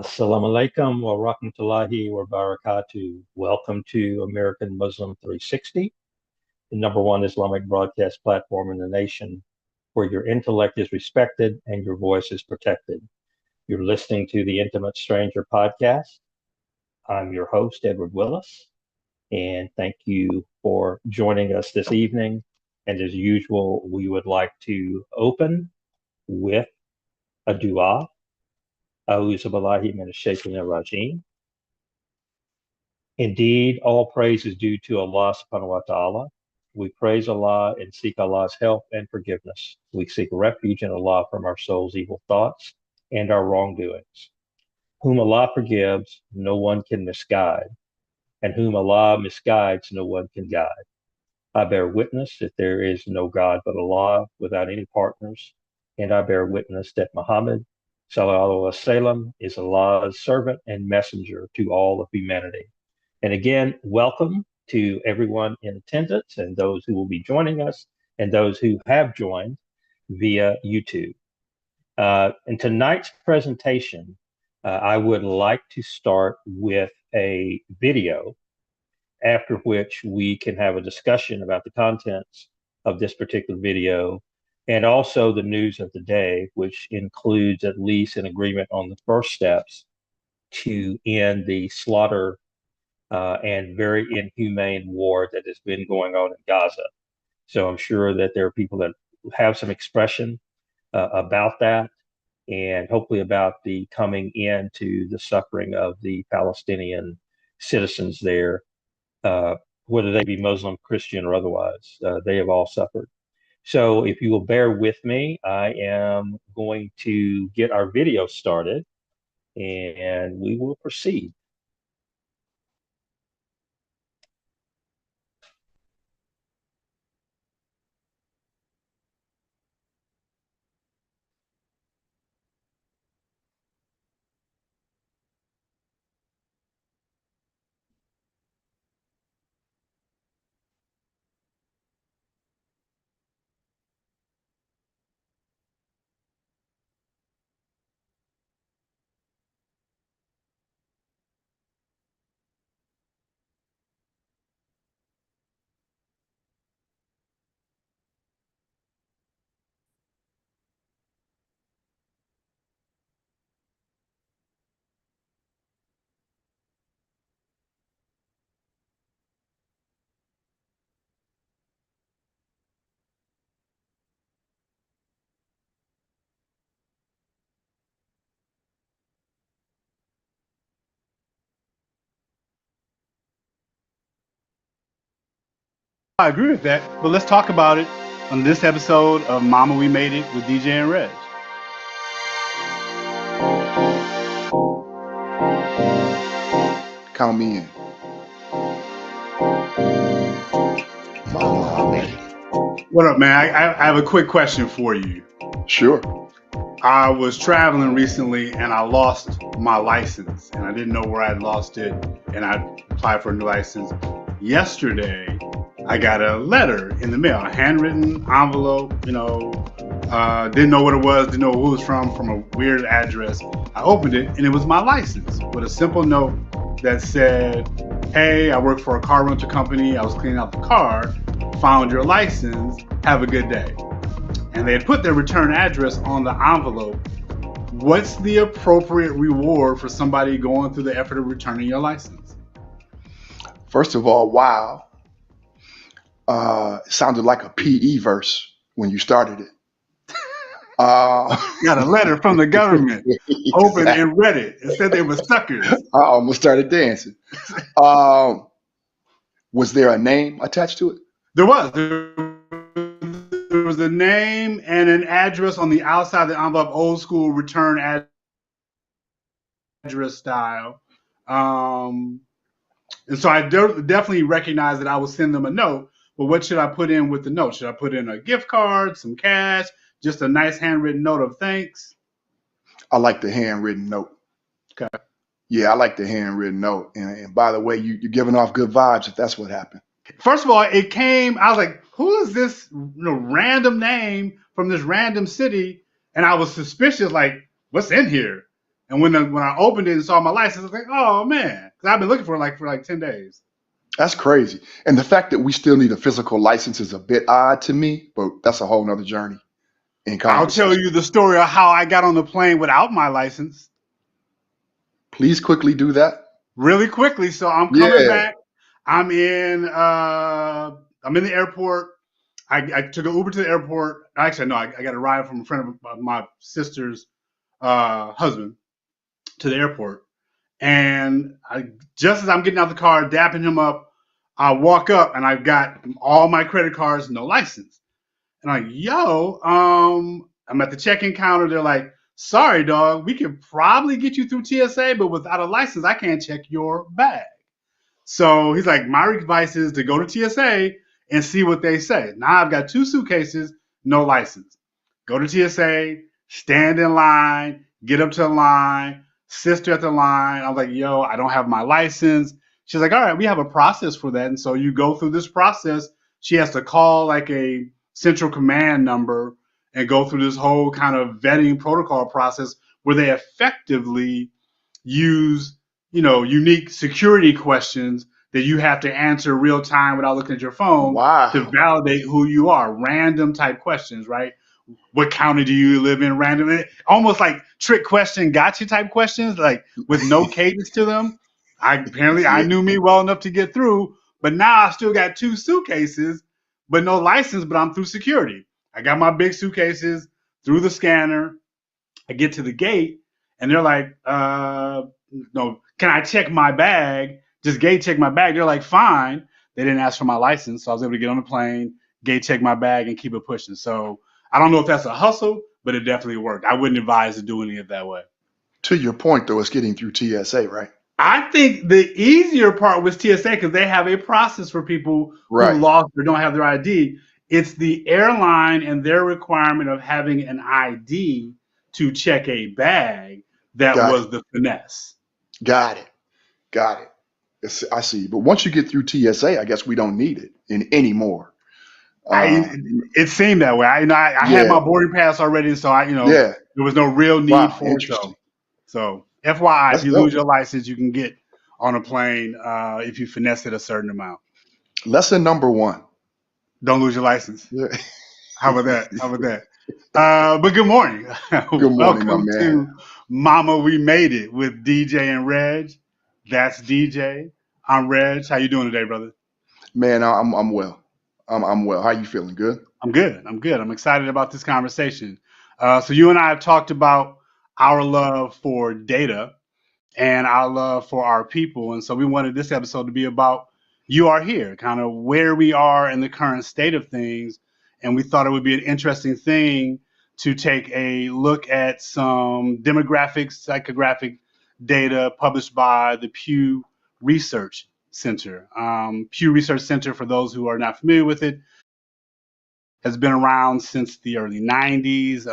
Assalamu alaikum wa rahmatullahi wa barakatuh. Welcome to American Muslim 360, the number one Islamic broadcast platform in the nation, where your intellect is respected and your voice is protected. You're listening to the Intimate Stranger podcast. I'm your host, Edward Willis, and thank you for joining us this evening. And as usual, we would like to open with a dua. A'udhu billahi minash shaitanir rajim. Indeed, all praise is due to Allah subhanahu wa ta'ala. We praise Allah and seek Allah's help and forgiveness. We seek refuge in Allah from our soul's evil thoughts and our wrongdoings. Whom Allah forgives, no one can misguide, and whom Allah misguides, no one can guide. I bear witness that there is no God but Allah without any partners, and I bear witness that Muhammad sallallahu alaihi wasallam is Allah's servant and messenger to all of humanity. And again, welcome to everyone in attendance and those who will be joining us and those who have joined via YouTube. In tonight's presentation, I would like to start with a video, after which we can have a discussion about the contents of this particular video and also the news of the day, which includes at least an agreement on the first steps to end the slaughter and very inhumane war that has been going on in Gaza. So I'm sure that there are people that have some expression about that and hopefully about the coming end to the suffering of the Palestinian citizens there, whether they be Muslim, Christian, or otherwise. They have all suffered. So if you will bear with me, I am going to get our video started and we will proceed. I agree with that, but let's talk about it on this episode of Mama We Made It with DJ and Reg. Count me in. Mama, I made it. What up, man? I have a quick question for you. Sure. I was traveling recently and I lost my license and I didn't know where I'd lost it, and I applied for a new license. Yesterday, I got a letter in the mail, a handwritten envelope, didn't know what it was, didn't know who it was from a weird address. I opened it and it was my license with a simple note that said, hey, I work for a car rental company. I was cleaning out the car, found your license, have a good day. And they had put their return address on the envelope. What's the appropriate reward for somebody going through the effort of returning your license? First of all, wow. It sounded like a PE verse when you started it. Got a letter from the government, opened and read it, and said they were suckers. I almost started dancing. Was there a name attached to it? There was. There was a name and an address on the outside of the envelope, old school return address style. And so I definitely recognized that I would send them a note. But what should I put in with the note? Should I put in a gift card, some cash, just a nice handwritten note of thanks? I like the handwritten note. Okay. Yeah, I like the handwritten note. And by the way, you're giving off good vibes if that's what happened. First of all, it came, I was like, who is this random name from this random city? And I was suspicious, like, what's in here? And when I opened it and saw my license, I was like, oh man, because I've been looking for like 10 days. That's crazy. And the fact that we still need a physical license is a bit odd to me, but that's a whole nother journey in I'll tell conversation. you the story of how I got on the plane without my license Please quickly do that. really quickly. So I'm coming Yeah. back. I'm in the airport. I took an Uber to the airport. Actually, no, I got a ride from a friend of my sister's husband to the airport. And just as I'm getting out the car, dapping him up, I walk up and I've got all my credit cards, no license. And I'm like, yo, I'm at the check-in counter. They're like, sorry, dog, we could probably get you through TSA, but without a license, I can't check your bag. So he's like, my advice is to go to TSA and see what they say. Now I've got 2 suitcases, no license. Go to TSA, stand in line, get up to the line, sister at the line. I was like, yo, I don't have my license. She's like, all right, we have a process for that. And so you go through this process. She has to call like a central command number and go through this whole kind of vetting protocol process where they effectively use, unique security questions that you have to answer real time without looking at your phone to Wow. validate who you are. Random type questions, right? What county do you live in? Random, almost like trick question, gotcha type questions, like with no cadence to them. I Yeah. knew me well enough to get through, but now I still got 2 suitcases, but no license. But I'm through security. I got my big suitcases through the scanner. I get to the gate, and they're like, "No, can I check my bag? Just gate check my bag." They're like, "Fine." They didn't ask for my license, so I was able to get on the plane, gate check my bag, and keep it pushing. So I don't know if that's a hustle, but it definitely worked. I wouldn't advise doing it that way. To your point, though, it's getting through TSA, right? I think the easier part was TSA because they have a process for people who Right. lost or don't have their ID. It's the airline and their requirement of having an ID to check a bag that Got it. was the finesse. Got it. Got it. I see. But once you get through TSA, I guess we don't need it anymore. It seemed that way. I had Yeah. my boarding pass already, so Yeah. there was no real need Wow. for it. Interesting. So FYI, if That's you dope. lose your license, you can get on a plane if you finesse it a certain amount. Lesson number 1. Don't lose your license. Yeah. How about that? How about that? But good morning. Good morning, my Welcome man. to Mama We Made It with DJ and Reg. That's DJ. I'm Reg. How you doing today, brother? Man, I'm well. I'm well. How you feeling? Good? I'm good. I'm good. I'm excited about this conversation. So you and I have talked about our love for data and our love for our people. And so we wanted this episode to be about you are here, kind of where we are in the current state of things. And we thought it would be an interesting thing to take a look at some demographic, psychographic data published by the Pew Research Center. Pew Research Center, for those who are not familiar with it, has been around since the early 90s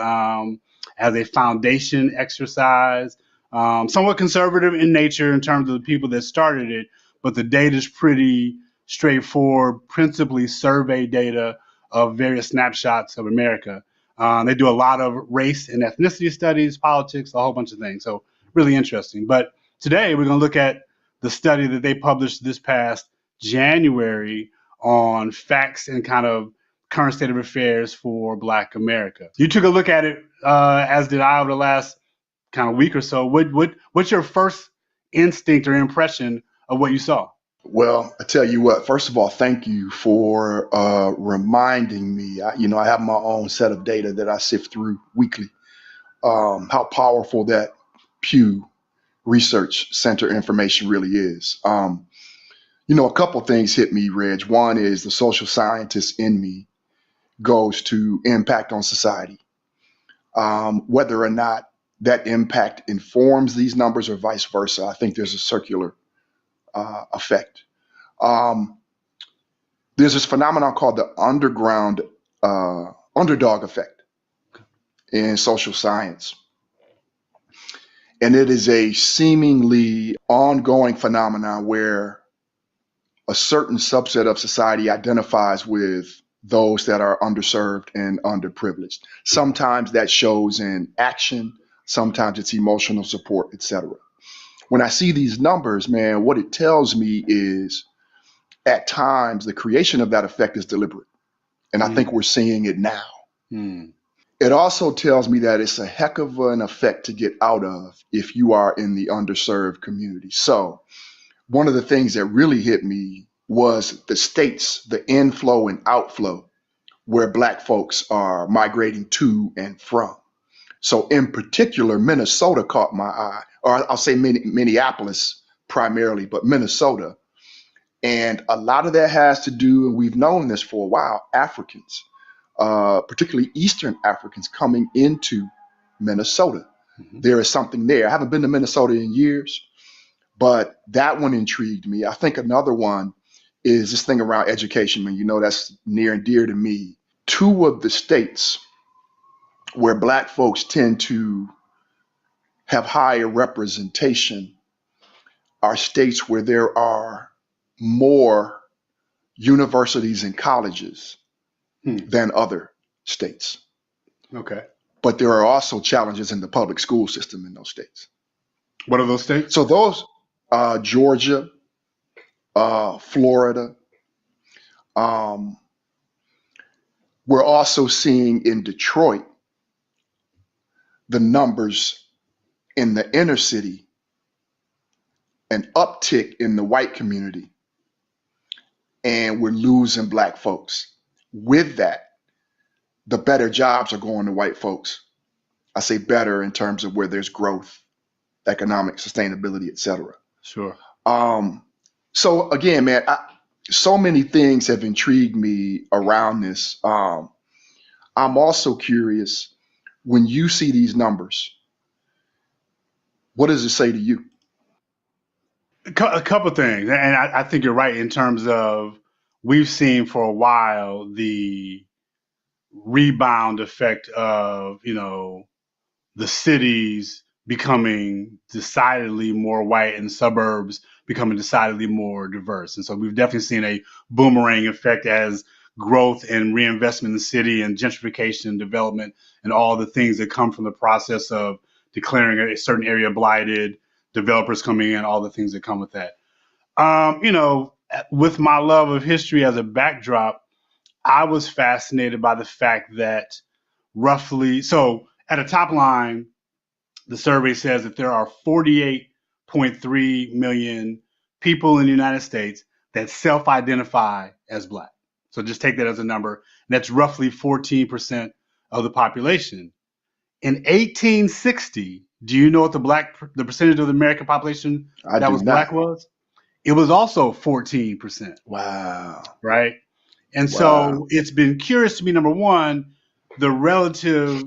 as a foundation exercise, somewhat conservative in nature in terms of the people that started it, but the data is pretty straightforward, principally survey data of various snapshots of America. They do a lot of race and ethnicity studies, politics, a whole bunch of things. So really interesting. But today we're going to look at the study that they published this past January on facts and kind of current state of affairs for Black America. You took a look at it, as did I, over the last kind of week or so. What's your first instinct or impression of what you saw? Well, I tell you what, first of all, thank you for reminding me. I have my own set of data that I sift through weekly. How powerful that Pew Research Center information really is. A couple things hit me, Reg. One is the social scientist in me goes to impact on society. Whether or not that impact informs these numbers or vice versa, I think there's a circular effect. There's this phenomenon called the underdog effect in social science. And it is a seemingly ongoing phenomenon where a certain subset of society identifies with those that are underserved and underprivileged. Sometimes that shows in action. Sometimes it's emotional support, etc. When I see these numbers, man, what it tells me is at times the creation of that effect is deliberate. And I think we're seeing it now. Mm. It also tells me that it's a heck of an effect to get out of if you are in the underserved community. So one of the things that really hit me was the states, the inflow and outflow where Black folks are migrating to and from. So in particular, Minnesota caught my eye, or I'll say Minneapolis primarily, but Minnesota. And a lot of that has to do, and we've known this for a while, Africans, particularly Eastern Africans coming into Minnesota. Mm-hmm. There is something there. I haven't been to Minnesota in years, but that one intrigued me. I think another one is this thing around education. And you know, that's near and dear to me. Two of the states where Black folks tend to have higher representation are states where there are more universities and colleges than other states. Okay. But there are also challenges in the public school system in those states. What are those states? So those, Georgia, Florida. We're also seeing in Detroit the numbers in the inner city, an uptick in the white community, and we're losing Black folks. With that, the better jobs are going to white folks. I say better in terms of where there's growth, economic sustainability, et cetera. Sure. So again, man, so many things have intrigued me around this. I'm also curious, when you see these numbers, what does it say to you? A couple things, and I think you're right in terms of we've seen for a while the rebound effect of, you know, the cities becoming decidedly more white and suburbs becoming decidedly more diverse. And so we've definitely seen a boomerang effect as growth and reinvestment in the city and gentrification and development and all the things that come from the process of declaring a certain area blighted, developers coming in, all the things that come with that. You know, with my love of history as a backdrop, I was fascinated by the fact that so at a top line, the survey says that there are 48.3 million people in the United States that self-identify as Black. So just take that as a number. And that's roughly 14% of the population. In 1860, do you know what the percentage of the American population that was Black was? It was also 14%. Wow. Right? And so it's been curious to me, number one, the relative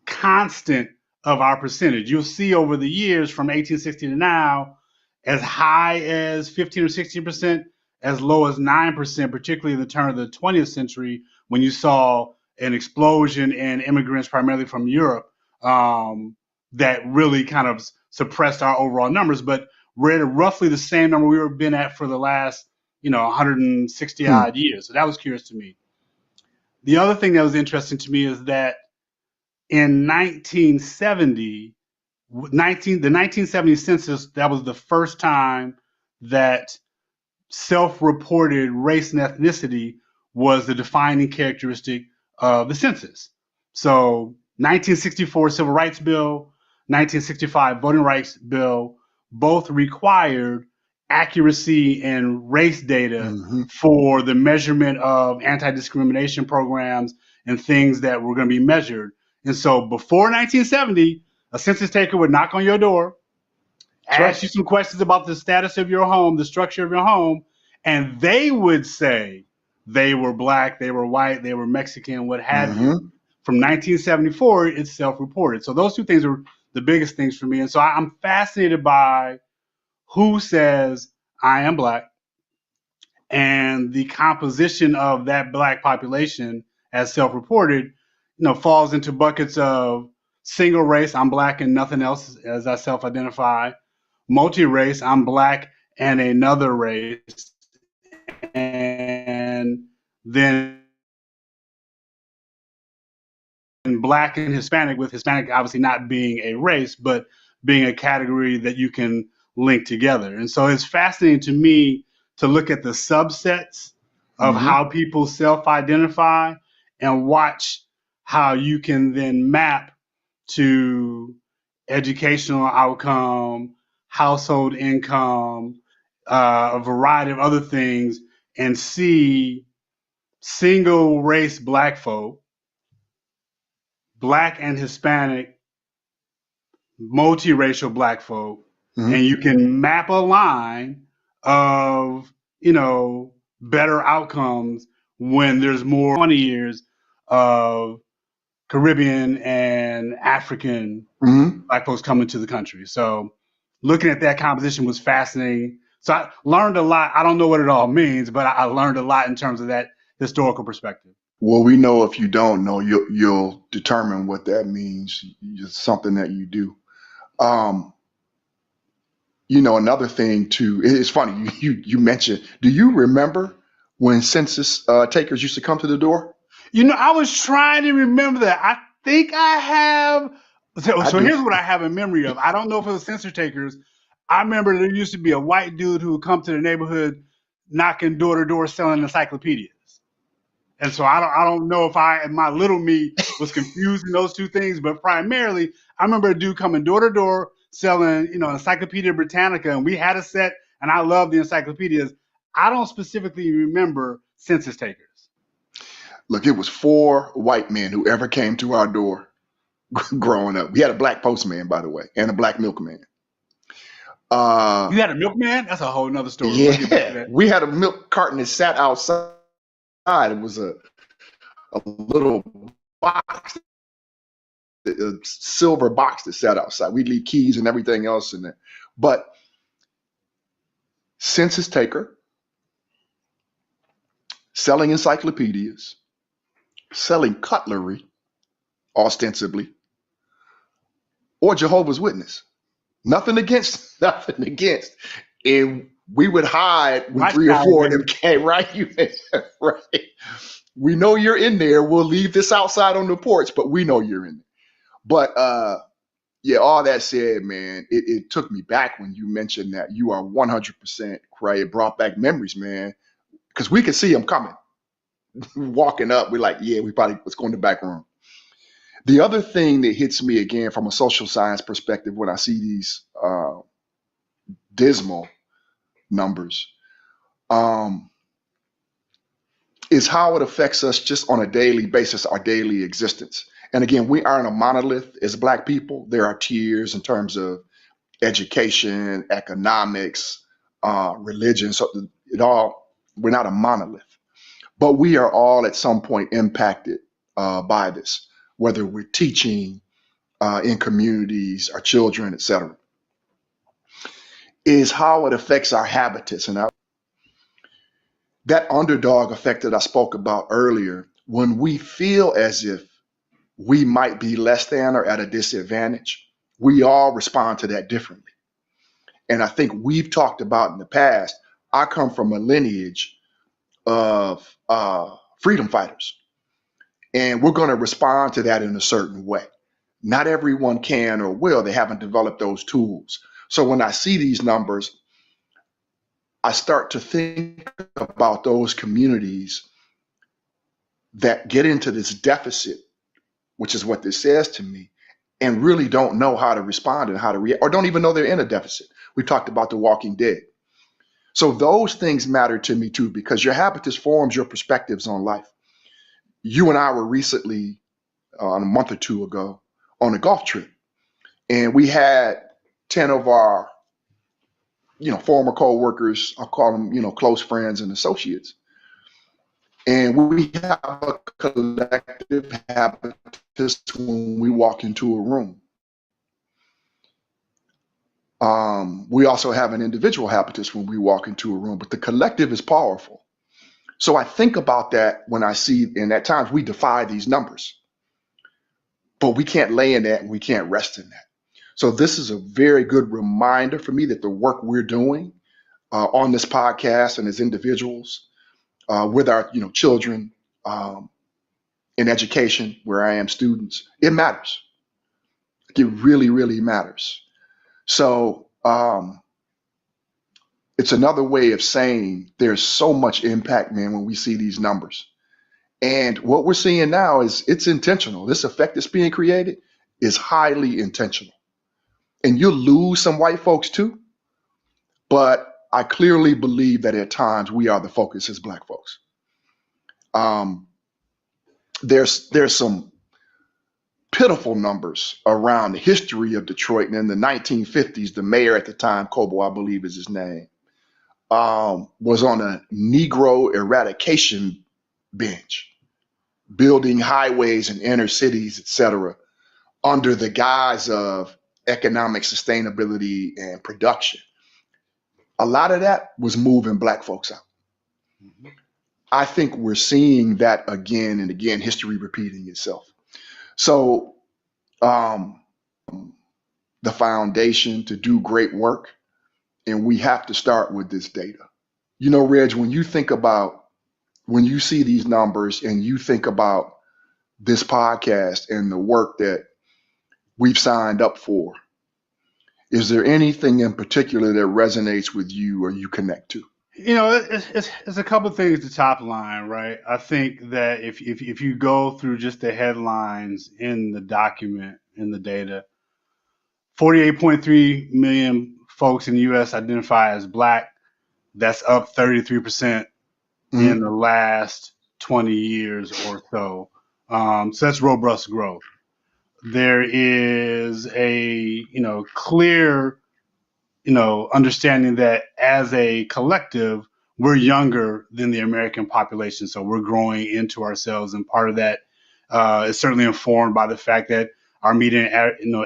constant of our percentage. You'll see over the years from 1860 to now, as high as 15 or 16%, as low as 9%, particularly in the turn of the 20th century, when you saw an explosion in immigrants primarily from Europe that really kind of suppressed our overall numbers. But we're at roughly the same number we've been at for the last 160 odd years. So that was curious to me. The other thing that was interesting to me is that in 1970, the 1970 census, that was the first time that self-reported race and ethnicity was the defining characteristic of the census. So 1964 Civil Rights Bill, 1965 Voting Rights Bill, both required accuracy in race data for the measurement of anti-discrimination programs and things that were going to be measured. And so before 1970, a census taker would knock on your door, ask you some questions about the status of your home, the structure of your home, and they would say they were Black, they were white, they were Mexican, what have you. From 1974, it's self-reported. So those two things are the biggest things for me. And so I'm fascinated by who says I am Black and the composition of that Black population as self-reported, falls into buckets of single race, I'm Black and nothing else as I self-identify, multi-race, I'm Black and another race, and then Black and Hispanic, with Hispanic obviously not being a race, but being a category that you can link together. And so it's fascinating to me to look at the subsets of Mm-hmm. how people self-identify and watch how you can then map to educational outcome, household income, a variety of other things, and see single race Black folk, Black and Hispanic, multiracial Black folk, Mm-hmm. and you can map a line of, better outcomes when there's more 20 years of Caribbean and African Mm-hmm. Black folks coming to the country. So looking at that composition was fascinating. So I learned a lot. I don't know what it all means, but I learned a lot in terms of that historical perspective. Well, we know if you don't know, you'll determine what that means. It's something that you do. Another thing too. It's funny you mentioned. Do you remember when census takers used to come to the door? I was trying to remember that. I think I have. So here's what I have in memory of. I don't know if it was census takers. I remember there used to be a white dude who would come to the neighborhood knocking door to door selling encyclopedias. And so I don't know if my little me was confusing those two things, but primarily I remember a dude coming door to door selling, Encyclopedia Britannica, and we had a set, and I love the encyclopedias. I don't specifically remember census takers. Look, it was 4 white men who ever came to our door growing up. We had a Black postman, by the way, and a Black milkman. You had a milkman? That's a whole nother story. Yeah, we had a milk carton that sat outside. It was a little box, a silver box that sat outside. We'd leave keys and everything else in there. But census taker, selling encyclopedias, selling cutlery, ostensibly, or Jehovah's Witness. Nothing against. And we would hide when 3 or 4 of them came, right? Right. We know you're in there. We'll leave this outside on the porch, but we know you're in there. But all that said, man, it took me back when you mentioned that. You are 100% right. It brought back memories, man, because we could see them coming. Walking up, we're like, yeah, we probably was going to the back room. The other thing that hits me again from a social science perspective when I see these dismal numbers is how it affects us just on a daily basis, our daily existence. And again, we aren't a monolith as Black people. There are tiers in terms of education, economics, religion. So we're not a monolith, but we are all at some point impacted by this, whether we're teaching in communities, our children, et cetera, is how it affects our habitats. And that underdog effect that I spoke about earlier, when we feel as if we might be less than or at a disadvantage, we all respond to that differently. And I think we've talked about in the past, I come from a lineage of freedom fighters, and we're going to respond to that in a certain way. Not everyone can or will. They haven't developed those tools. So when I see these numbers, I start to think about those communities that get into this deficit, which is what this says to me, and really don't know how to respond and how to react, or don't even know they're in a deficit. We talked about The Walking Dead. So those things matter to me too, because your habitus forms your perspectives on life. You and I were recently, a month or two ago, on a golf trip, and we had 10 of our former co-workers, I'll call them, close friends and associates. And we have a collective habitus when we walk into a room. We also have an individual habitus when we walk into a room, but the collective is powerful. So I think about that when I see, and at times we defy these numbers, but we can't lay in that and we can't rest in that. So this is a very good reminder for me that the work we're doing on this podcast and as individuals with our children in education, where I am students, it matters. It really, really matters. So it's another way of saying there's so much impact, man, when we see these numbers. And what we're seeing now is it's intentional. This effect that's being created is highly intentional. And you'll lose some white folks too, but I clearly believe that at times we are the focus as Black folks. There's some pitiful numbers around the history of Detroit. And in the 1950s, the mayor at the time, Cobo, I believe is his name, was on a Negro eradication bench, building highways in inner cities, et cetera, under the guise of economic sustainability and production. A lot of that was moving Black folks out. I think we're seeing that again and again, history repeating itself. So the foundation to do great work, and we have to start with this data. You know, Reg, when you see these numbers and you think about this podcast and the work that we've signed up for, is there anything in particular that resonates with you or you connect to? You know, it's a couple of things to top line, right? I think that if you go through just the headlines in the document, in the data, 48.3 million folks in the U.S. identify as Black. That's up 33% in the last 20 years or so. So that's robust growth. There is a, clear, understanding that as a collective, we're younger than the American population. So we're growing into ourselves. And part of that is certainly informed by the fact that our median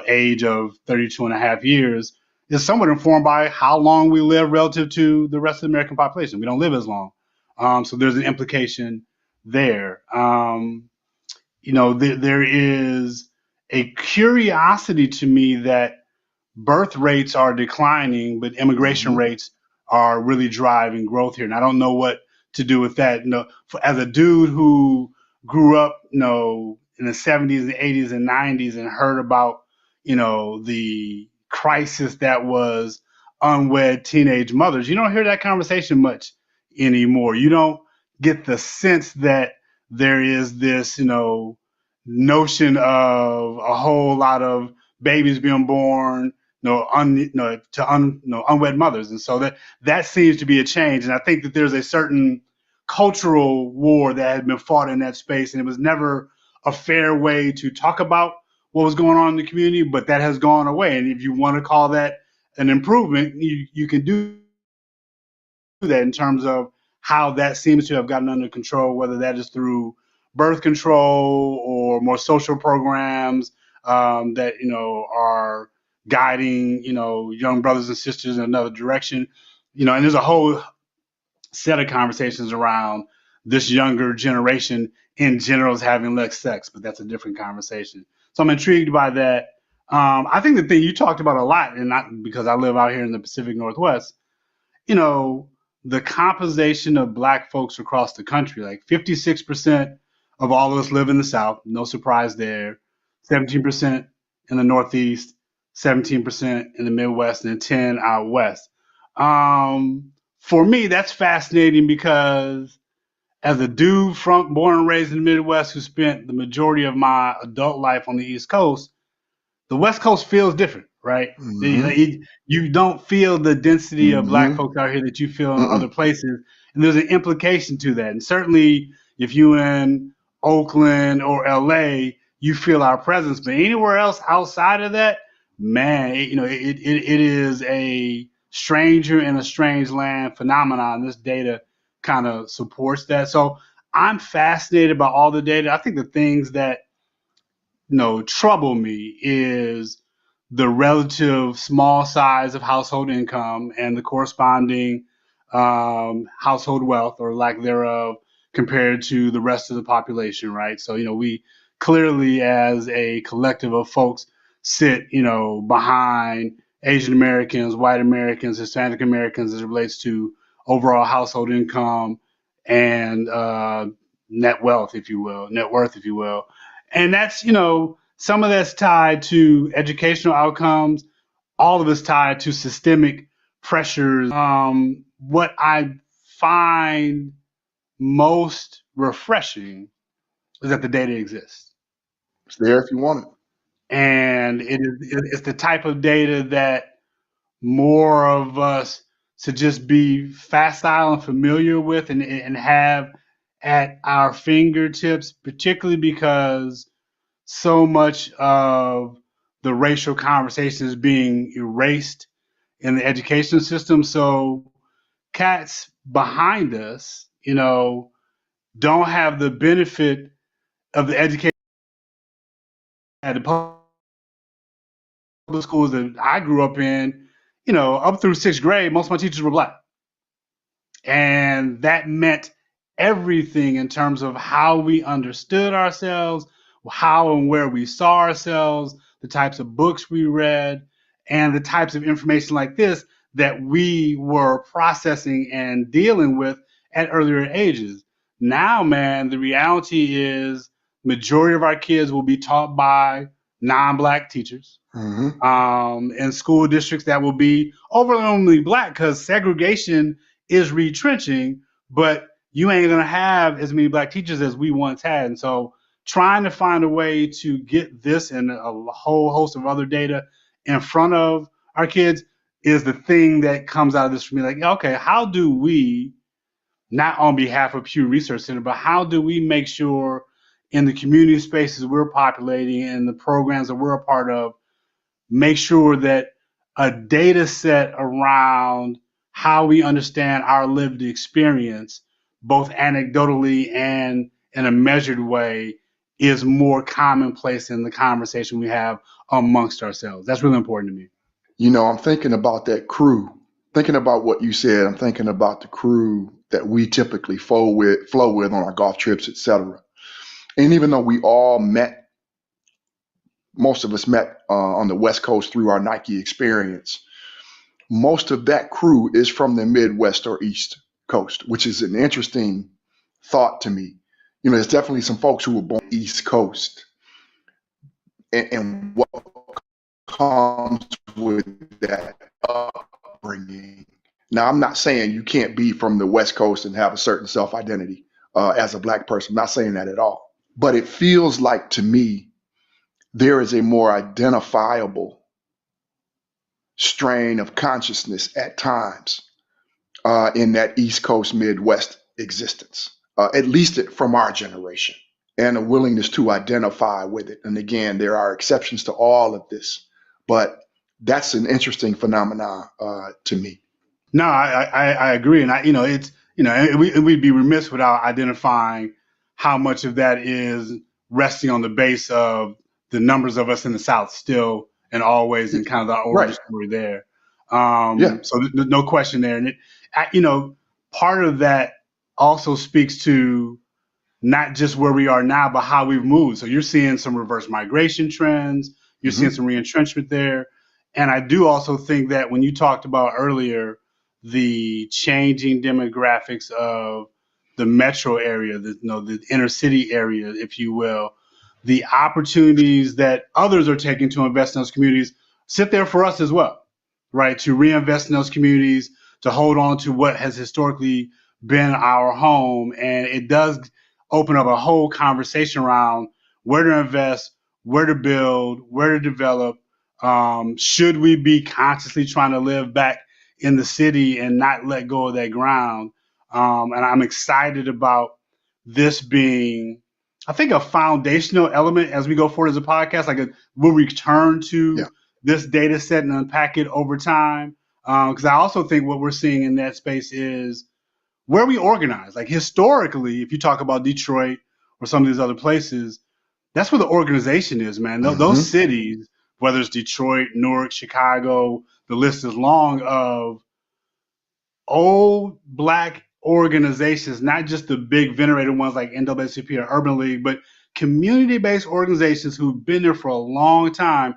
age of 32 and a half years is somewhat informed by how long we live relative to the rest of the American population. We don't live as long. So there's an implication there. There is a curiosity to me that birth rates are declining, but immigration rates are really driving growth here. And I don't know what to do with that. As a dude who grew up, in the 70s and 80s and 90s and heard about, the crisis that was unwed teenage mothers, you don't hear that conversation much anymore. You don't get the sense that there is this, notion of a whole lot of babies being born, unwed mothers. And so that seems to be a change. And I think that there's a certain cultural war that had been fought in that space, and it was never a fair way to talk about what was going on in the community, but that has gone away. And if you want to call that an improvement, you can do that in terms of how that seems to have gotten under control, whether that is through birth control or more social programs that are guiding young brothers and sisters in another direction. And there's a whole set of conversations around this younger generation in general is having less sex, but that's a different conversation. So I'm intrigued by that. I think the thing you talked about a lot, and not because I live out here in the Pacific Northwest, the composition of Black folks across the country, like 56% of all of us live in the South, no surprise there, 17% in the Northeast, 17% in the Midwest, and 10 out West. For me, that's fascinating because as a dude born and raised in the Midwest who spent the majority of my adult life on the East Coast, the West Coast feels different, right? You don't feel the density of Black folks out here that you feel in other places. And there's an implication to that. And certainly if you're in Oakland or LA, you feel our presence. But anywhere else outside of that, man, it is a stranger in a strange land phenomenon. This data kind of supports that. So I'm fascinated by all the data. I think the things that trouble me is the relative small size of household income and the corresponding household wealth or lack thereof compared to the rest of the population, right? So, we clearly as a collective of folks sit, behind Asian Americans, white Americans, Hispanic Americans as it relates to overall household income and net worth, if you will. And that's, some of that's tied to educational outcomes. All of it's tied to systemic pressures. What I find most refreshing is that the data exists. It's there if you want it. And it's the type of data that more of us should just be facile and familiar with and have at our fingertips, particularly because so much of the racial conversation is being erased in the education system. So cats behind us, don't have the benefit of the education at the public schools that I grew up in. Up through 6th grade, most of my teachers were Black. And that meant everything in terms of how we understood ourselves, how and where we saw ourselves, the types of books we read, and the types of information like this that we were processing and dealing with at earlier ages. Now, man, the reality is majority of our kids will be taught by non-Black teachers. In school districts that will be overwhelmingly Black, because segregation is retrenching, but you ain't going to have as many Black teachers as we once had. And so trying to find a way to get this and a whole host of other data in front of our kids is the thing that comes out of this for me. Like, okay, how do we, not on behalf of Pew Research Center, but how do we make sure in the community spaces we're populating and the programs that we're a part of, make sure that a data set around how we understand our lived experience, both anecdotally and in a measured way, is more commonplace in the conversation we have amongst ourselves. That's really important to me. I'm thinking about that crew, thinking about what you said. I'm thinking about the crew that we typically flow with on our golf trips, etc. And even though we all met, most of us met on the West Coast through our Nike experience, most of that crew is from the Midwest or East Coast, which is an interesting thought to me. There's definitely some folks who were born East Coast, and what comes with that upbringing. Now, I'm not saying you can't be from the West Coast and have a certain self-identity as a Black person. I'm not saying that at all. But it feels like to me, there is a more identifiable strain of consciousness at times in that East Coast, Midwest existence, at least from our generation, and a willingness to identify with it. And again, there are exceptions to all of this, but that's an interesting phenomenon to me. No, I agree. And we'd be remiss without identifying how much of that is resting on the base of the numbers of us in the South still and always, and kind of the origin story there. So no question there. And part of that also speaks to not just where we are now, but how we've moved. So you're seeing some reverse migration trends. You're seeing some retrenchment there. And I do also think that when you talked about earlier, the changing demographics of the metro area, the inner city area, if you will, the opportunities that others are taking to invest in those communities sit there for us as well, right? To reinvest in those communities, to hold on to what has historically been our home. And it does open up a whole conversation around where to invest, where to build, where to develop. Should we be consciously trying to live back in the city and not let go of that ground? And I'm excited about this being, I think, a foundational element as we go forward as a podcast. We'll return to this data set and unpack it over time. Because I also think what we're seeing in that space is where we organize. Like historically, if you talk about Detroit or some of these other places, that's where the organization is, man. Those cities, whether it's Detroit, Newark, Chicago, the list is long of old Black organizations, not just the big venerated ones like NAACP or Urban League, but community-based organizations who've been there for a long time.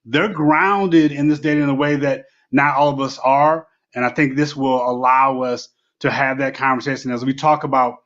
They're grounded in this data in a way that not all of us are. And I think this will allow us to have that conversation as we talk about,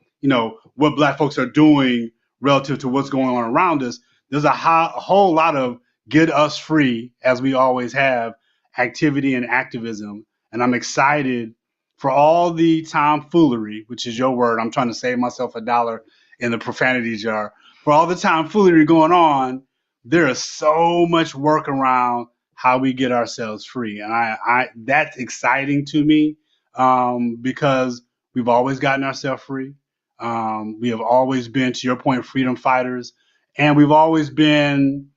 what Black folks are doing relative to what's going on around us, there's a whole lot of get us free, as we always have, activity and activism. And I'm excited for all the tomfoolery, which is your word. I'm trying to save myself $1 in the profanity jar. For all the tomfoolery going on, there is so much work around how we get ourselves free. And I that's exciting to me, because we've always gotten ourselves free. We have always been, to your point, freedom fighters. And we've always been,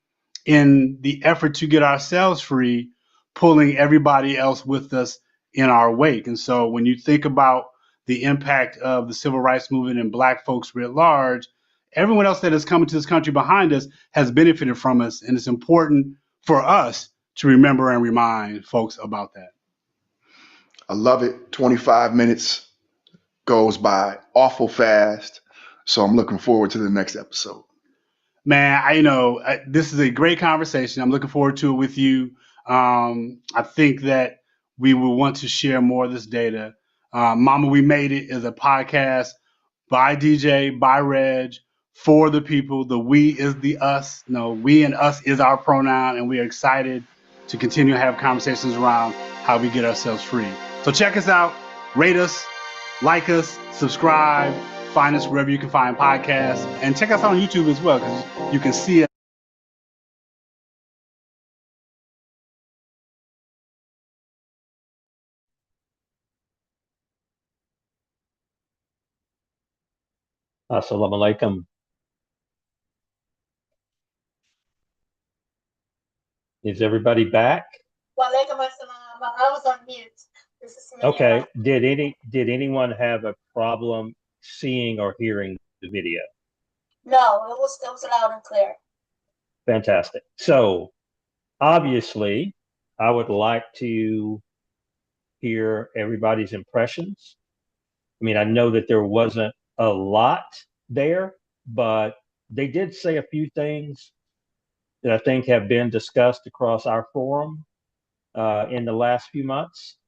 in the effort to get ourselves free, pulling everybody else with us in our wake. And so when you think about the impact of the civil rights movement and Black folks writ large, everyone else that has come into this country behind us has benefited from us. And it's important for us to remember and remind folks about that. I love it. 25 minutes goes by awful fast. So I'm looking forward to the next episode. Man, this is a great conversation. I'm looking forward to it with you. I think that we will want to share more of this data. Mama, We Made It is a podcast by DJ, by Reg, for the people. The we is the us. No, we and us is our pronoun, and we are excited to continue to have conversations around how we get ourselves free. So check us out, rate us, like us, subscribe, find us wherever you can find podcasts, and check us out on YouTube as well, because you can see it. Assalamu alaikum. Is everybody back? Walaikum assalam. I was on mute. This is Okay. Did anyone have a problem seeing or hearing the video? No, it was loud and clear. Fantastic. So obviously, I would like to hear everybody's impressions. I mean, I know that there wasn't a lot there, but they did say a few things that I think have been discussed across our forum in the last few months.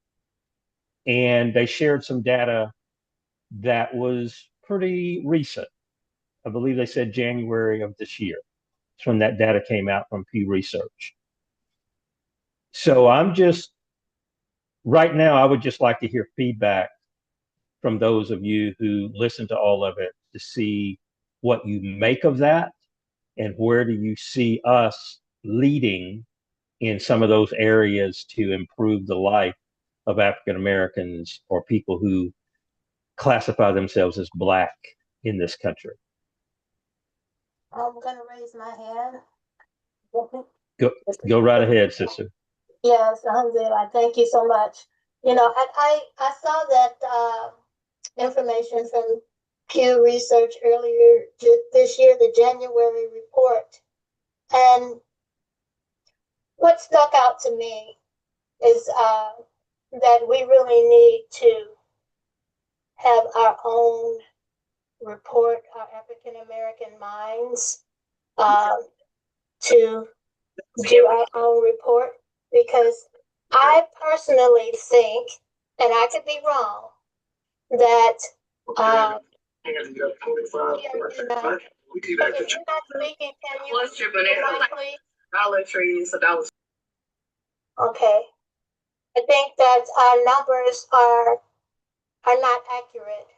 And they shared some data that was pretty recent. I believe they said January of this year. It's when that data came out from Pew Research. So right now, I would just like to hear feedback from those of you who listen to all of it, to see what you make of that, and where do you see us leading in some of those areas to improve the life of African Americans or people who classify themselves as Black in this country. I'm going to raise my hand. Go right ahead, sister. Yes, alhamdulillah. Thank you so much. I saw that information from Pew Research earlier this year, the January report. And what stuck out to me is that we really need to have our own report, our African American minds, to do our own report, because I personally think, and I could be wrong, that if you're not speaking, can you please? Okay. I think that our numbers are not accurate,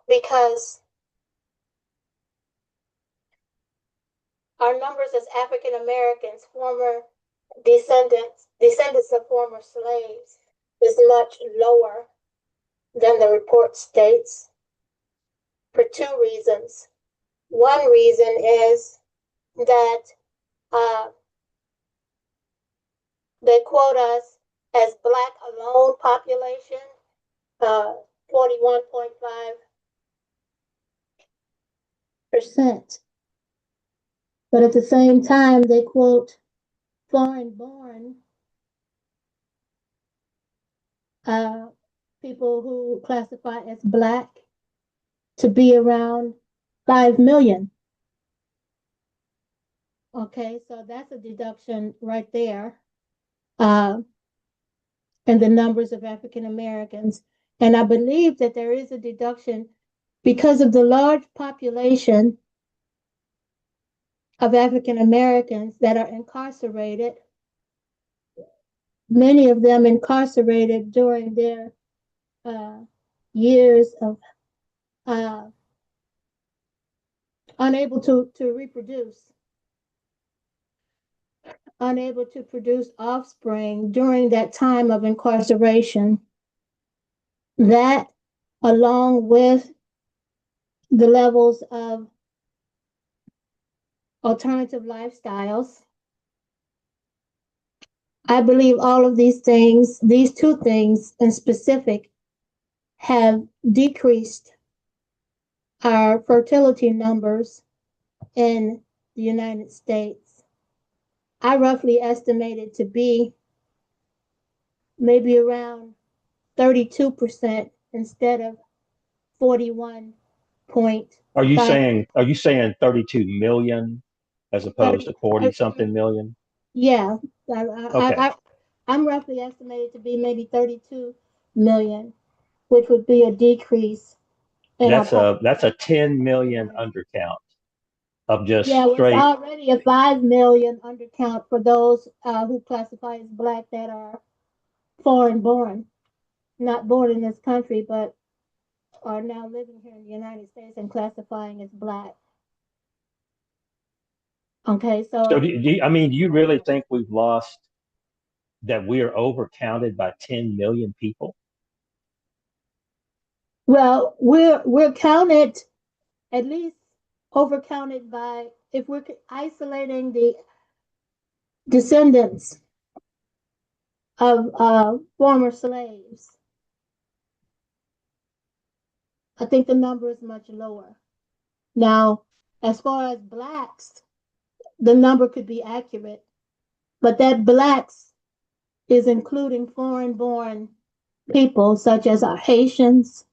because our numbers as African Americans, former descendants of former slaves, is much lower than the report states, for two reasons. One reason is that they quote us as Black alone population, 41.5%. But at the same time, they quote foreign-born people who classify as Black to be around 5 million. Okay, so that's a deduction right there. And the numbers of African Americans. And I believe that there is a deduction because of the large population of African Americans that are incarcerated, many of them incarcerated during their years of unable to reproduce, unable to produce offspring during that time of incarceration. That, along with the levels of alternative lifestyles, I believe all of these things, these two things in specific, have decreased our fertility numbers in the United States. I roughly estimate it to be maybe around 32% instead of 41.5. Are you saying 32 million as opposed to 40 something million? Yeah, Okay. I'm roughly estimated to be maybe 32 million, which would be a decrease in our That's a 10 million undercount of just yeah, well, it's straight. already a 5 million undercount for those who classify as Black that are foreign born, not born in this country, but are now living here in the United States and classifying as Black. Okay, So so I mean, do you really think we've lost, that we're overcounted by 10 million people? well, we're counted, at least overcounted by, if we're isolating the descendants of former slaves, I think the number is much lower. Now, as far as Blacks, the number could be accurate, but that Blacks is including foreign born people such as our Haitians.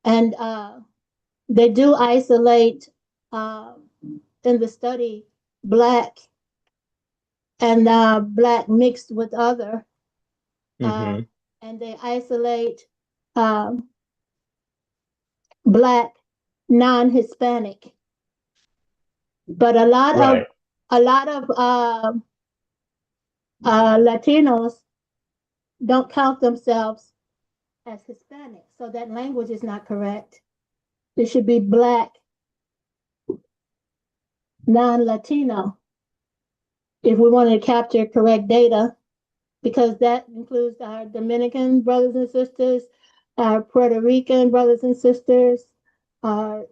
And they do isolate in the study Black and Black mixed with other. Mm-hmm. And they isolate Black non-Hispanic. But a lot Right. of Latinos don't count themselves as Hispanic, so that language is not correct. It should be Black non-Latino if we wanted to capture correct data, because that includes our Dominican brothers and sisters, our Puerto Rican brothers and sisters, our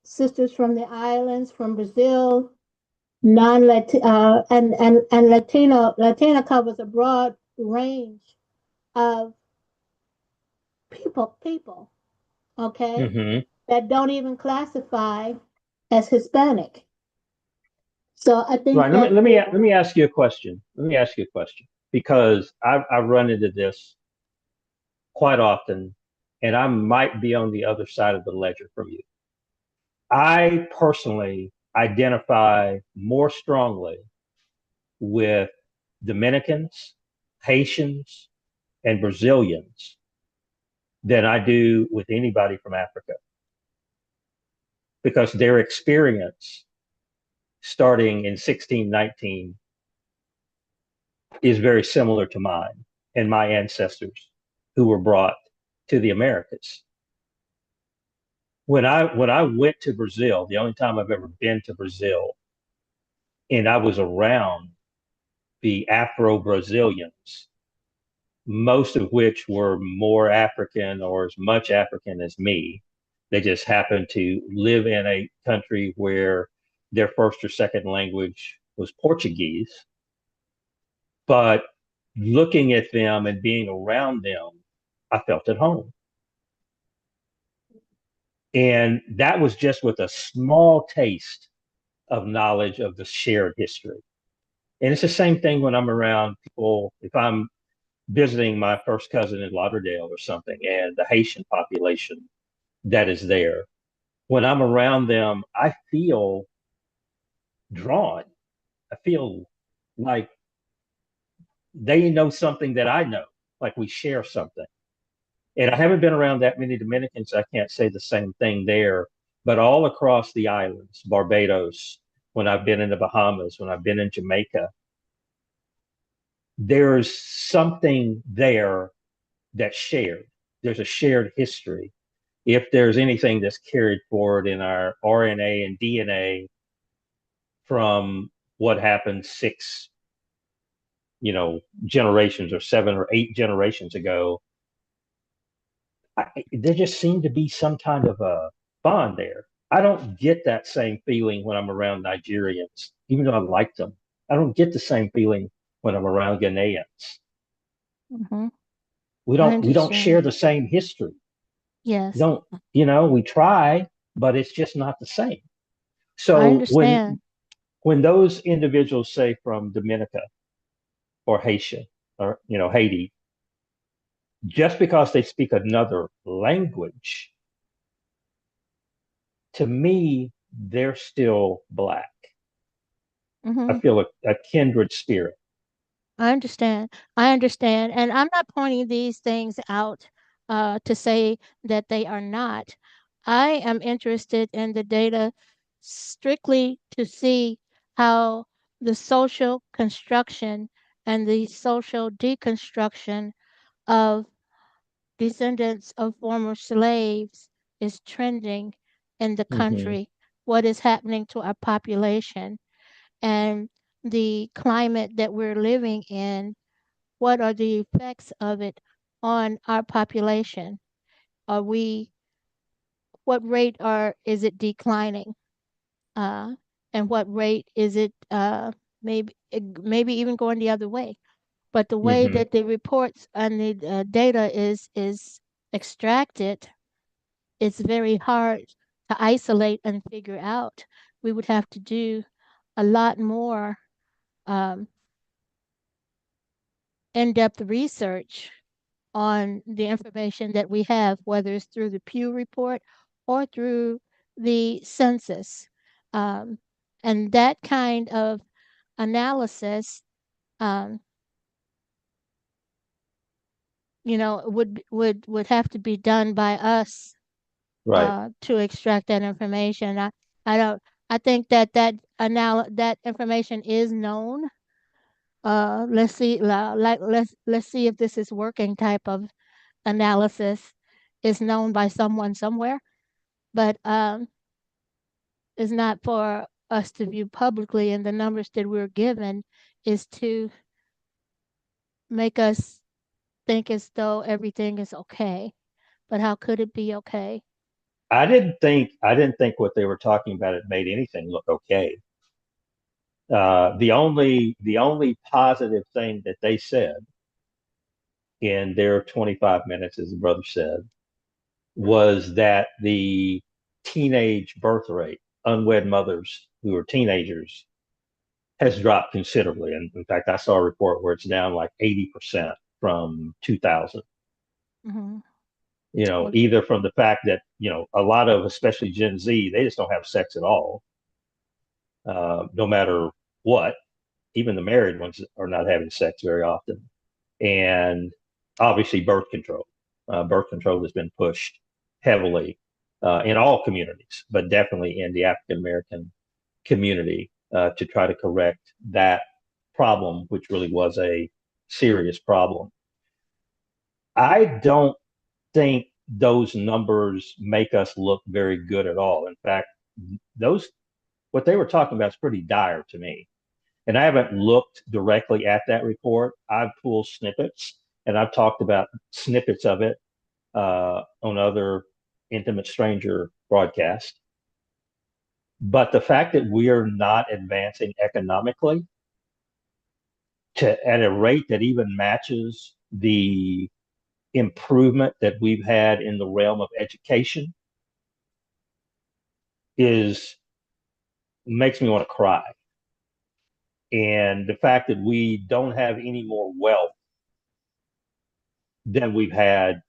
sisters from the islands, from Brazil, and Latino. Latina covers a broad range of people, okay, Mm-hmm. that don't even classify as Hispanic. So I think Right. that Let me ask you a question. Let me ask you a question, because I run into this quite often, and I might be on the other side of the ledger from you. I personally identify more strongly with Dominicans, Haitians, and Brazilians than I do with anybody from Africa, because their experience starting in 1619 is very similar to mine and my ancestors who were brought to the Americas. When I went to Brazil, the only time I've ever been to Brazil, and I was around the Afro Brazilians, most of which were more African or as much African as me. They just happened to live in a country where their first or second language was Portuguese. But looking at them and being around them, I felt at home. And that was just with a small taste of knowledge of the shared history. And it's the same thing when I'm around people. If I'm visiting my first cousin in Lauderdale or something, and the Haitian population that is there, when I'm around them, I feel drawn. I feel like they know something that I know, like we share something. And I haven't been around that many Dominicans. I can't say the same thing there, but all across the islands, Barbados, when I've been in the Bahamas, when I've been in Jamaica, there's something there that's shared. There's a shared history. If there's anything that's carried forward in our RNA and DNA from what happened six, generations or 7 or 8 generations ago, there just seemed to be some kind of a bond there. I don't get that same feeling when I'm around Nigerians, even though I like them. I don't get the same feeling when I'm around Ghanaians. Hmm. We I don't share understand. the same history. We Yes, don't, we try, but it's just not the same. I So understand. when those individuals say from Dominica or Haitian or Haiti, just because they speak another language, to me, they're still Black. I Hmm. feel a kindred spirit. I understand. I understand. And I'm not pointing these things out to say that they are not. I am interested in the data strictly to see how the social construction and the social deconstruction of descendants of former slaves is trending in the Hmm. country, what is happening to our population, and the climate that we're living in, what are the effects of it on our population? Are we, what rate is it declining? Uh, and what rate is it maybe even going the other way? But the way Hmm. that the reports and the data is extracted, it's very hard to isolate and figure out. We would have to do a lot more um, in-depth research on the information that we have, whether it's through the Pew report or through the census. Um, and that kind of analysis, um, would have to be done by us Right. to extract that information. I don't. I think that information is known. Let's see. Let's see if this is working type of analysis is known by someone somewhere, but is not for us to view publicly. And the numbers that we're given is to make us think as though everything is okay. But how could it be okay? I didn't think what they were talking about it made anything look okay. The only positive thing that they said in their 25 minutes, as the brother said, was that the teenage birth rate, unwed mothers who are teenagers, has dropped considerably. And in fact, I saw a report where it's down like 80% from 2000. Hmm. Well, Either from the fact that, a lot of, especially Gen Z, they just don't have sex at all, no matter what. Even the married ones are not having sex very often. And obviously, birth control. Birth control has been pushed heavily in all communities, but definitely in the African American community to try to correct that problem, which really was a serious problem. I don't think those numbers make us look very good at all. In fact, those what they were talking about is pretty dire to me. And I haven't looked directly at that report. I've pulled snippets and I've talked about snippets of it on other intimate stranger broadcasts. But the fact that we are not advancing economically at a rate that even matches the improvement that we've had in the realm of education is makes me want to cry. And the fact that we don't have any more wealth than we've had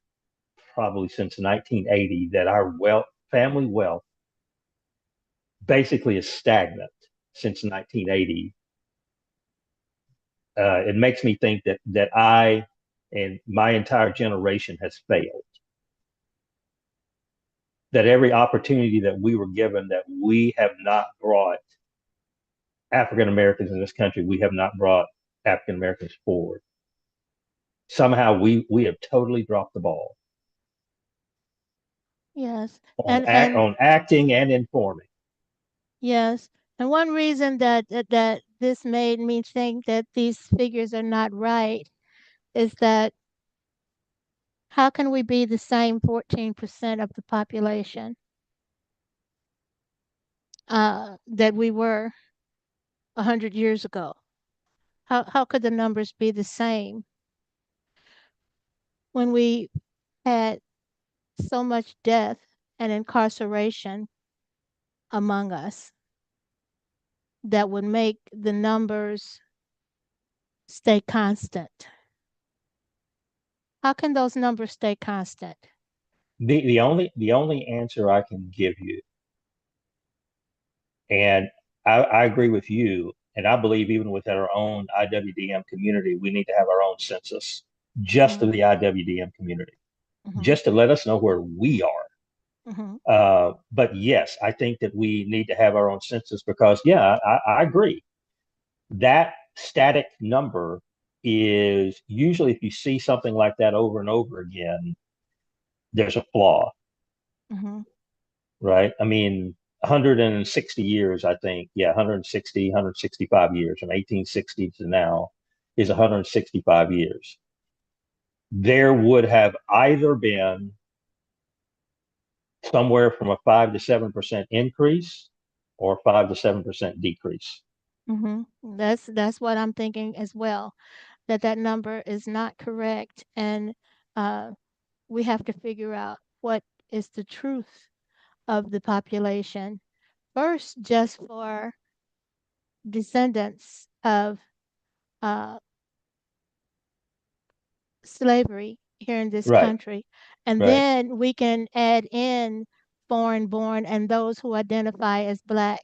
probably since 1980, that our family wealth basically is stagnant since 1980. It makes me think that I and my entire generation has failed. That every opportunity that we were given, that we have not brought African Americans in this country, we have not brought African Americans forward. Somehow we have totally dropped the ball Yes. on And on acting and informing. yes. And one reason that this made me think that these figures are not right is that how can we be the same 14% of the population that we were 100 years ago? How could the numbers be the same when we had so much death and incarceration among us that would make the numbers stay constant? How can those numbers stay constant? The only answer I can give you, and I agree with you, and I believe even within our own IWDM community, we need to have our own census just Mhm. of the IWDM community, Mhm. just to let us know where we are. Mhm. But yes, I think that we need to have our own census because, yeah, I agree. That static number is usually, if you see something like that over and over again, there's a flaw, Mhm. right? I mean, 160 years, I think, yeah, 160, 165 years from 1860 to now is 165 years. There would have either been somewhere from a 5 to 7% increase or 5 to 7% decrease. Mhm. That's what I'm thinking as well. That number is not correct, and uh, we have to figure out what is the truth of the population first, just for descendants of uh, slavery here in this Right, country, and right. then we can add in foreign born and those who identify as black,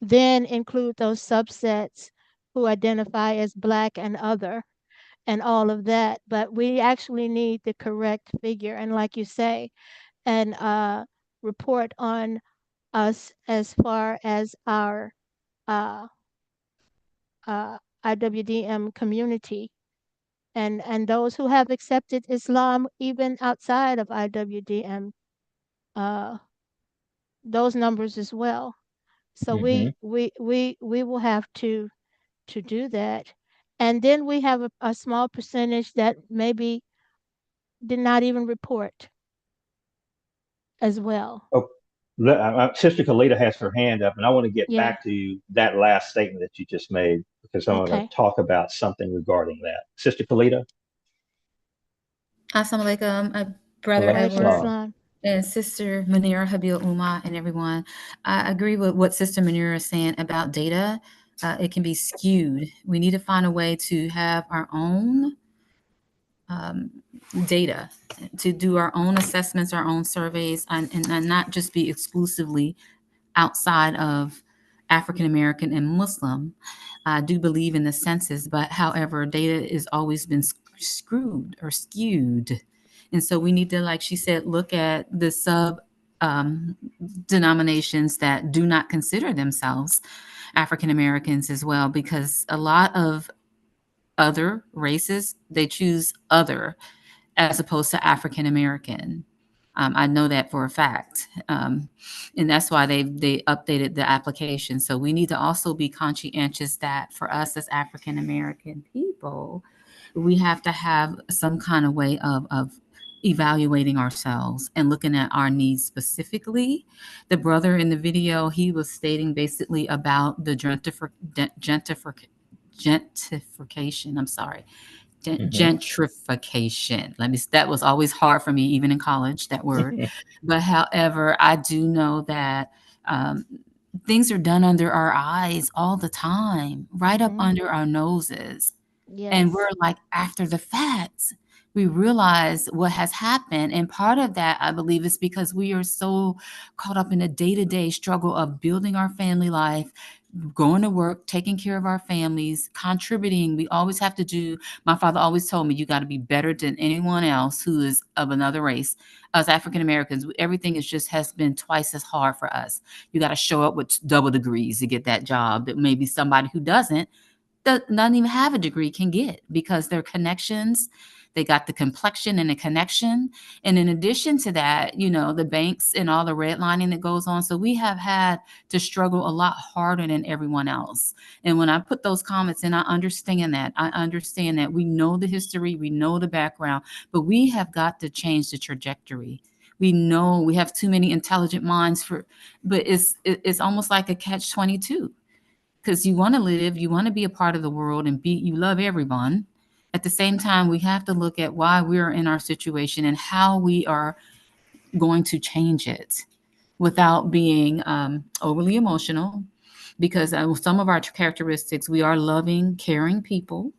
then include those subsets who identify as black and other, and all of that. But we actually need the correct figure, and like you say, and report on us as far as our uh, IWDM community, and those who have accepted Islam even outside of IWDM, uh, those numbers as well. So Hmm. we will have to do that, and then we have a small percentage that maybe did not even report as well. Oh, Sister Kalita has her hand up, and I want to get Yeah. back to that last statement that you just made because I want to Okay. talk about something regarding that. Sister Kalita, Assalamu alaikum, Brother Alaikum Walaikum Edward salam. Assalam. and Sister Manira Habil Umma and everyone. I agree with what Sister Manira is saying about data. It can be skewed. We need to find a way to have our own um, data, to do our own assessments, our own surveys, and not just be exclusively outside of African American and Muslim. I do believe in the census, but however, data has always been screwed or skewed. And so we need to, like she said, look at the sub um, denominations that do not consider themselves African Americans as well, because a lot of other races, they choose other as opposed to African American. I know that for a fact, and that's why they updated the application. So we need to also be conscientious that for us as African American people, we have to have some kind of way of evaluating ourselves and looking at our needs specifically. The brother in the video, he was stating basically about the gentrification. I'm sorry, Hmm. gentrification. That was always hard for me, even in college, that word. But however, I do know that um, things are done under our eyes all the time, right up Mhm. under our noses. And Yes. we're like, after the fact, we realize what has happened. And part of that, I believe, is because we are so caught up in the day to day struggle of building our family life, going to work, taking care of our families, contributing. We always have to do, my father always told me, you got to be better than anyone else who is of another race. Us African Americans, everything is just has been twice as hard for us. You got to show up with double degrees to get that job that maybe somebody who doesn't even have a degree can get, because their connections, they got the complexion and the connection. And in addition to that, you know, the banks and all the redlining that goes on. So we have had to struggle a lot harder than everyone else. And when I put those comments in, I understand that. I understand that we know the history, we know the background, but we have got to change the trajectory. We know we have too many intelligent minds but it's almost like a catch-22. Because you want to live, you want to be a part of the world, and you love everyone. At the same time, we have to look at why we're in our situation and how we are going to change it without being overly emotional. Because some of our characteristics, we are loving, caring people,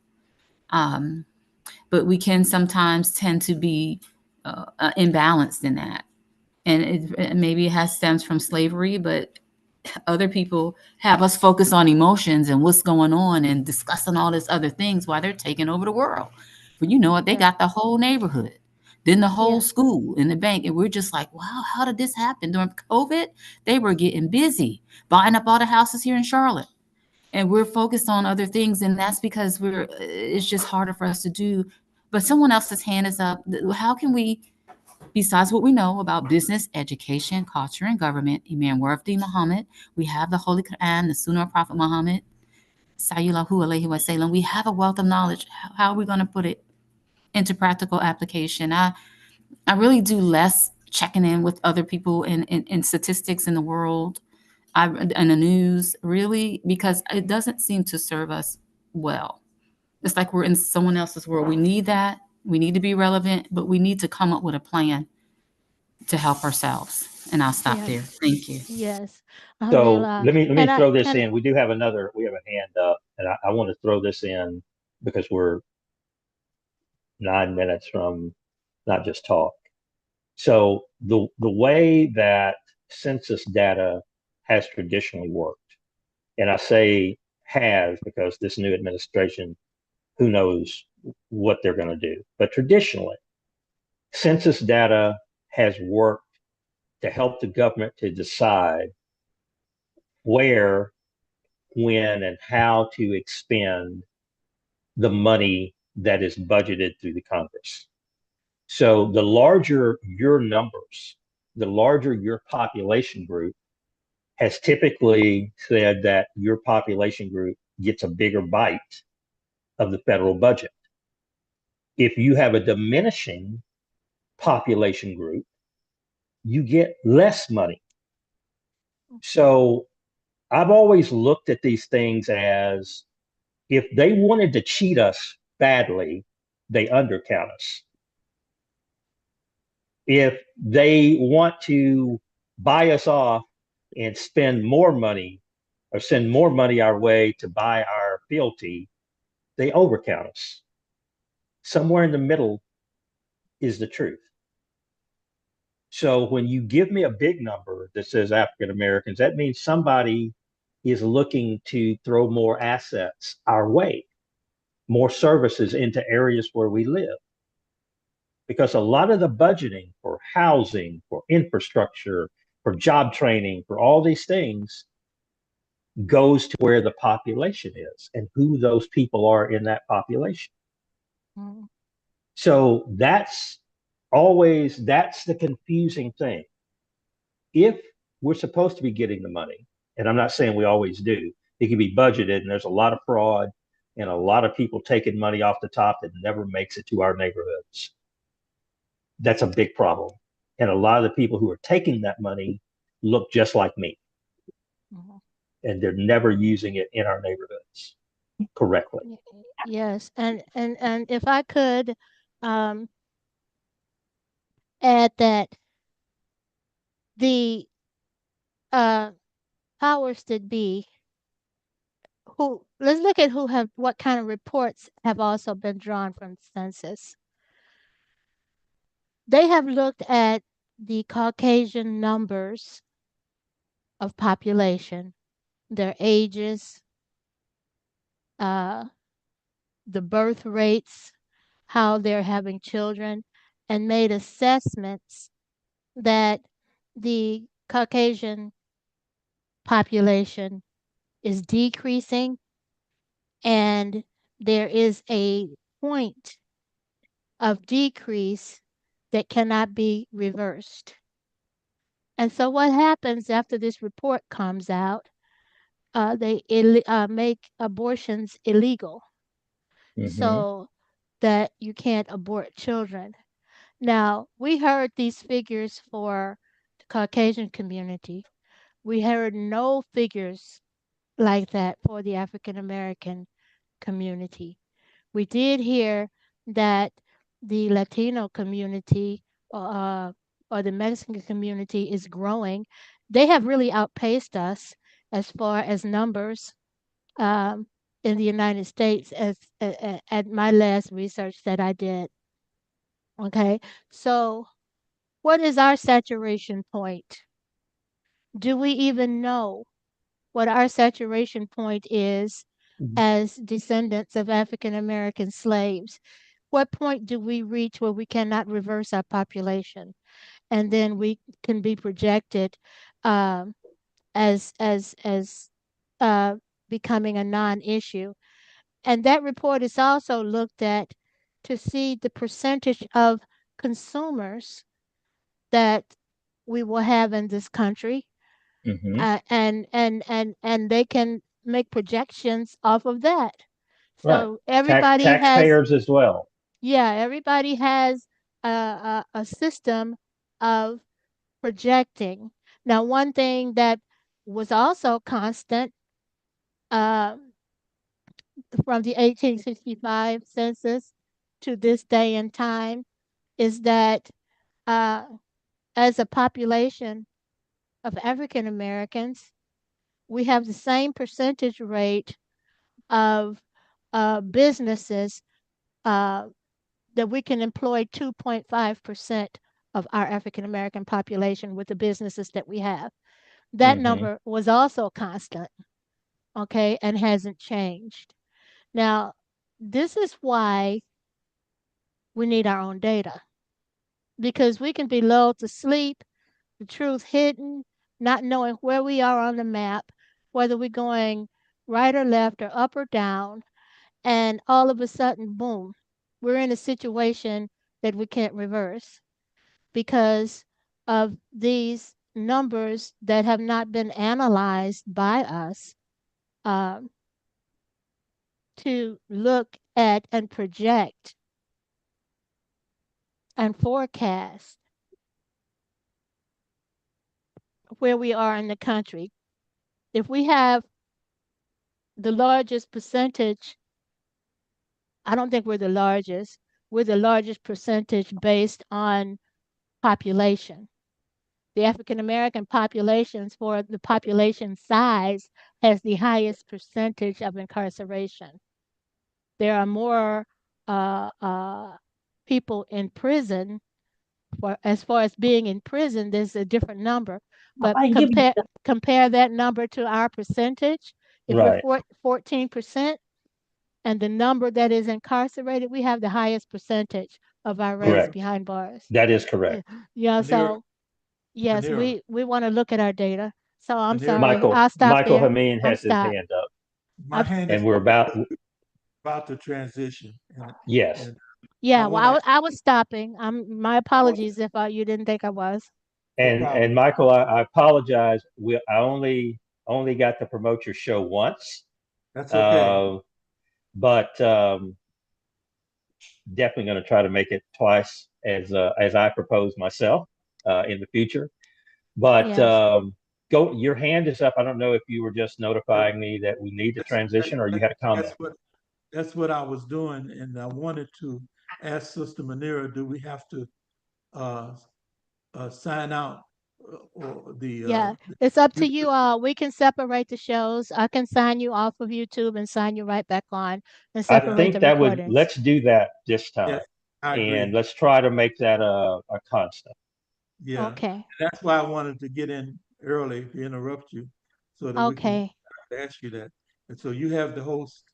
but we can sometimes tend to be imbalanced in that. And maybe it stems from slavery, but other people have us focus on emotions and what's going on and discussing all these other things while they're taking over the world. But you know what? They got the whole neighborhood, then the whole school and the bank. And we're just like, wow, how did this happen? During COVID, they were getting busy buying up all the houses here in Charlotte. And we're focused on other things. And that's because it's just harder for us to do. But someone else's hand is up. How can we, besides what we know about business, education, culture, and government, Imam Warfdi Muhammad, we have the Holy Quran, the Sunnah of Prophet Muhammad, Sallallahu Alaihi Wasallam. We have a wealth of knowledge. How are we going to put it into practical application? I really do less checking in with other people in statistics in the world, and the news, really, because it doesn't seem to serve us well. It's like we're in someone else's world. We need that. We need to be relevant, but we need to come up with a plan to help ourselves. And I'll stop there. Thank you. Yes. So let me throw this Can in. We have a hand up, and I want to throw this in because we're 9 minutes from not just talk. So the way that census data has traditionally worked, and I say has because this new administration, who knows what they're going to do. But traditionally, census data has worked to help the government to decide where, when, and how to expend the money that is budgeted through the Congress. So the larger your numbers, the larger your population group, has typically said that your population group gets a bigger bite of the federal budget. If you have a diminishing population group, you get less money. So I've always looked at these things as if they wanted to cheat us badly, they undercount us. If they want to buy us off and spend more money or send more money our way to buy our fealty, they overcount us. Somewhere in the middle is the truth. So when you give me a big number that says African Americans, that means somebody is looking to throw more assets our way, more services into areas where we live. Because a lot of the budgeting for housing, for infrastructure, for job training, for all these things goes to where the population is and who those people are in that population. Mm-hmm. So that's the confusing thing. If we're supposed to be getting the money, and I'm not saying we always do, it can be budgeted and there's a lot of fraud and a lot of people taking money off the top that never makes it to our neighborhoods. That's a big problem. And a lot of the people who are taking that money look just like me. Mm-hmm. And they're never using it in our neighborhoods correctly. Yes. And if I could add that the powers that be, let's look at what kind of reports have also been drawn from census. They have looked at the Caucasian numbers of population their ages, uh, the birth rates, how they're having children, and made assessments that the Caucasian population is decreasing, and there is a point of decrease that cannot be reversed. And so, what happens after this report comes out? They make abortions illegal Mm-hmm. so that you can't abort children. Now, we heard these figures for the Caucasian community. We heard no figures like that for the African American community. We did hear that the Latino community uh, or the Mexican community is growing. They have really outpaced us as far as numbers um, in the United States as at my last research that I did. Okay, so what is our saturation point? Do we even know what our saturation point is as descendants of African American slaves? What point do we reach where we cannot reverse our population, and then we can be projected um, as uh, becoming a non-issue? And that report is also looked at to see the percentage of consumers that we will have in this country, Mm-hmm. and they can make projections off of that. Right. So everybody has, Taxpayers as well. yeah, everybody has a system of projecting. Now, one thing that was also constant uh, from the 1865 census to this day and time is that uh, as a population of African Americans, we have the same percentage rate of businesses uh, that we can employ 2.5% of our African American population with the businesses that we have. That Mm-hmm. number was also constant, okay, and hasn't changed. Now, this is why we need our own data, because we can be lulled to sleep, the truth hidden, not knowing where we are on the map, whether we're going right or left or up or down, and all of a sudden, boom, we're in a situation that we can't reverse because of these numbers that have not been analyzed by us um, to look at and project and forecast where we are in the country. If we have the largest percentage, I don't think we're the largest. We're the largest percentage based on population. The African American populations for the population size has the highest percentage of incarceration. There are more uh, uh, people in prison. For as far as being in prison, there's a different number. But I give you compare that number to our percentage. If we're Right. 14% and the number that is incarcerated, we have the highest percentage of our race Correct. behind bars. That is Yeah, correct. yeah, Manira, so yes, Manira, we want to look at our data. So I'm Manira. sorry. Michael I'll stop Michael there. Hameen I'm has his stopped. hand up, My hand is and we're about to transition, yes. and I Yeah, well, want to. I was stopping. My I want apologies if you didn't think I was. no And problem. Michael, I apologize. I only got to promote your show once, That's okay. uh, but definitely going to try to make it twice as I propose myself in the future. But Yes. go. Your hand is up. I don't know if you were just notifying me that we need to That's, that, transition, or you that, had a comment. that's what I was doing, and I wanted to ask Sister Manira, do we have to uh, sign out or Yeah. It's up to the you all. We can separate the shows. I can sign you off of YouTube and sign you right back on and I separate the think that would recordings. let's do that this yes, time, I and agree. let's try to make that a constant. Yeah, Okay. that's why I wanted to get in early to interrupt you, so that we can Okay. to ask you that. And so you have the host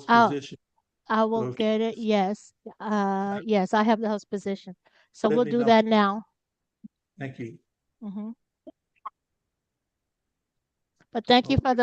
I'll position. I So will if get it. Yes. Yes, I have the host position. So let we'll me do know. that now. Thank you. But thank you Okay. for the